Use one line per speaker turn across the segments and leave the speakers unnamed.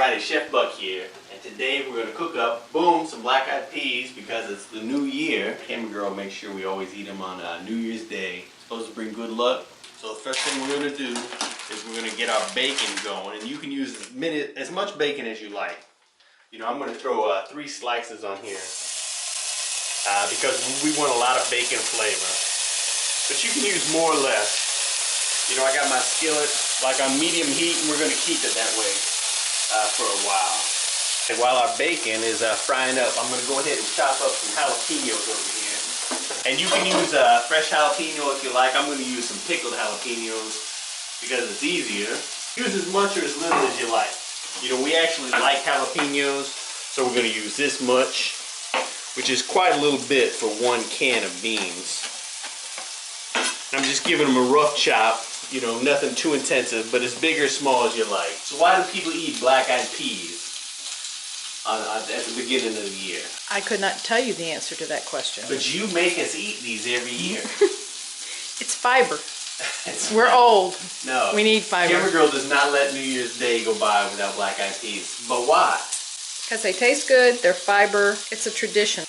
everybody, Chef Buck here, and today we're going to cook up, boom, some black-eyed peas because it's the new year. Camera girl makes sure we always eat them on New Year's Day. It's supposed to bring good luck. So the first thing we're going to do is we're going to get our bacon going, and you can use as much bacon as you like. You know, I'm going to throw 3 slices on here because we want a lot of bacon flavor. But you can use more or less. You know, I got my skillet like on medium heat, and we're going to keep it that way for a while. And while our bacon is frying up, I'm going to go ahead and chop up some jalapenos over here. And you can use fresh jalapeno if you like. I'm going to use some pickled jalapenos because it's easier. Use as much or as little as you like. You know, we actually like jalapenos, so we're going to use this much, which is quite a little bit for 1 can of beans. And I'm just giving them a rough chop. You know, nothing too intensive, but as big or small as you like. So why do people eat black-eyed peas at the beginning of the year?
I could not tell you the answer to that question.
But you make us eat these every year.
It's fiber. We're old.
No.
We need fiber.
Camera girl does not let New Year's Day go by without black-eyed peas. But why?
Because they taste good, they're fiber, it's a tradition.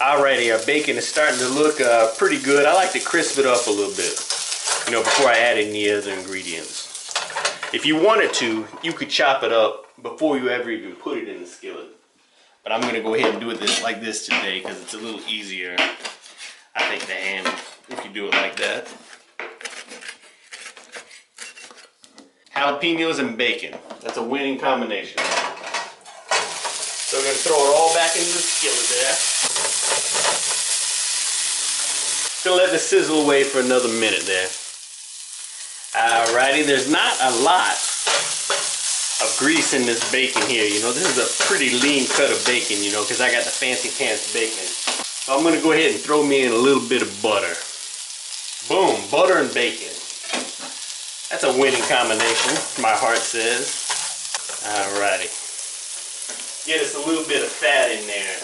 Alrighty, our bacon is starting to look pretty good. I like to crisp it up a little bit, you know, before I add any other ingredients. If you wanted to, you could chop it up before you ever even put it in the skillet. But I'm going to go ahead and do it like this today because it's a little easier, I think, to handle if you do it like that. Jalapenos and bacon. That's a winning combination. So we're going to throw it all back into the skillet there. Gonna let this sizzle away for another minute there. Alrighty, there's not a lot of grease in this bacon here. You know, this is a pretty lean cut of bacon, you know, because I got the fancy pants bacon. So I'm gonna go ahead and throw me in a little bit of butter. Boom, butter and bacon. That's a winning combination, my heart says. Alrighty. Get us a little bit of fat in there.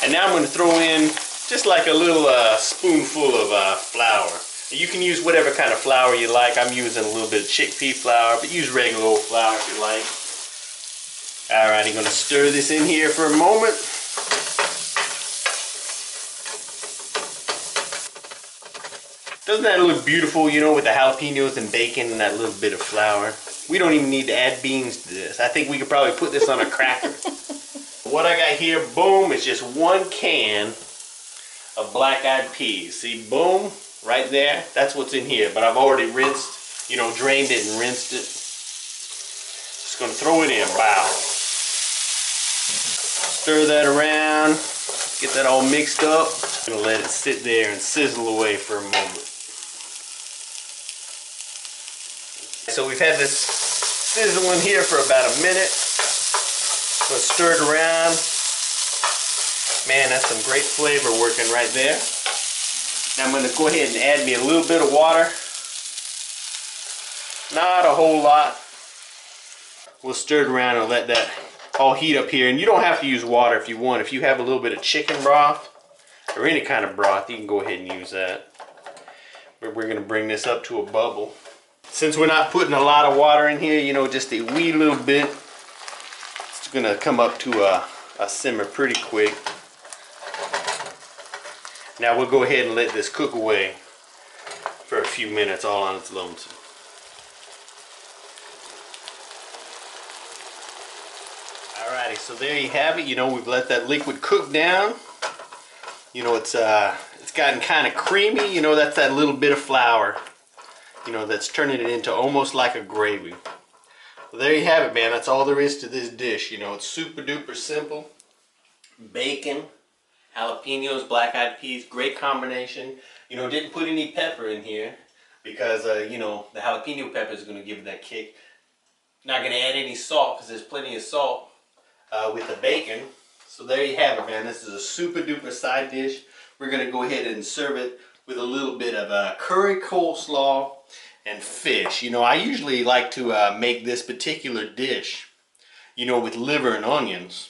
And now I'm gonna throw in just like a little spoonful of flour. You can use whatever kind of flour you like. I'm using a little bit of chickpea flour, but use regular old flour if you like. Alright, I'm going to stir this in here for a moment. Doesn't that look beautiful, you know, with the jalapenos and bacon and that little bit of flour? We don't even need to add beans to this. I think we could probably put this on a cracker. What I got here, boom, is just 1 can of black-eyed peas. See, boom, right there. That's what's in here. But I've already rinsed, you know, drained it and rinsed it. Just gonna throw it in. Wow. Stir that around. Get that all mixed up. I'm gonna let it sit there and sizzle away for a moment. So we've had this sizzling here for about a minute. So stir it around. Man, that's some great flavor working right there. Now I'm going to go ahead and add me a little bit of water. Not a whole lot. We'll stir it around and let that all heat up here. And you don't have to use water if you want. If you have a little bit of chicken broth or any kind of broth, you can go ahead and use that. We're going to bring this up to a bubble. Since we're not putting a lot of water in here, you know, just a wee little bit, it's going to come up to a simmer pretty quick. Now we'll go ahead and let this cook away for a few minutes all on its lonesome. Alrighty, so there you have it. You know, we've let that liquid cook down. You know, it's gotten kind of creamy. You know, that's that little bit of flour, you know, that's turning it into almost like a gravy. Well, there you have it, man. That's all there is to this dish. You know, it's super duper simple. Bacon, jalapenos, black-eyed peas, great combination. You know, didn't put any pepper in here because, you know, the jalapeno pepper is going to give it that kick. Not going to add any salt because there's plenty of salt with the bacon. So there you have it, man. This is a super duper side dish. We're going to go ahead and serve it with a little bit of curry coleslaw and fish. You know, I usually like to make this particular dish, you know, with liver and onions.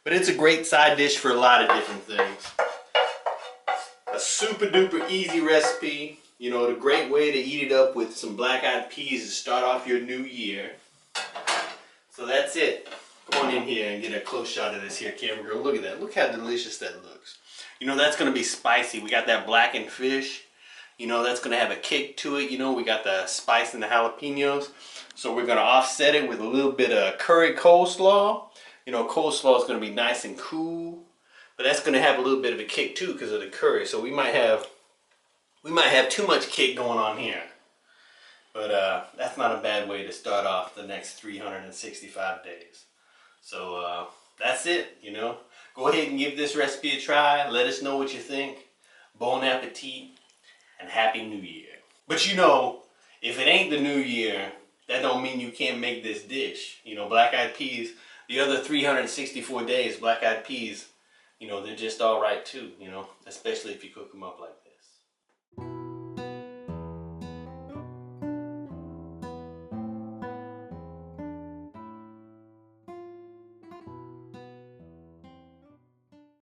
But it's a great side dish for a lot of different things. A A super duper easy recipe. You know, the great way to eat it up with some black-eyed peas to start off your new year. So that's it. Come on in here and get a close shot of this here, camera girl. Look at that. Look how delicious that looks. You know, that's going to be spicy. We got that blackened fish. You know, that's going to have a kick to it. You know, we got the spice and the jalapenos. So we're going to offset it with a little bit of curry coleslaw. You know, coleslaw is going to be nice and cool. But that's going to have a little bit of a kick too because of the curry. So we might have too much kick going on here. But that's not a bad way to start off the next 365 days. So that's it, you know. Go ahead and give this recipe a try. Let us know what you think. Bon appetit and Happy New Year. But you know, if it ain't the new year, that don't mean you can't make this dish. You know, black-eyed peas, the other 364 days, black-eyed peas, you know, they're just all right too, you know, especially if you cook them up like this.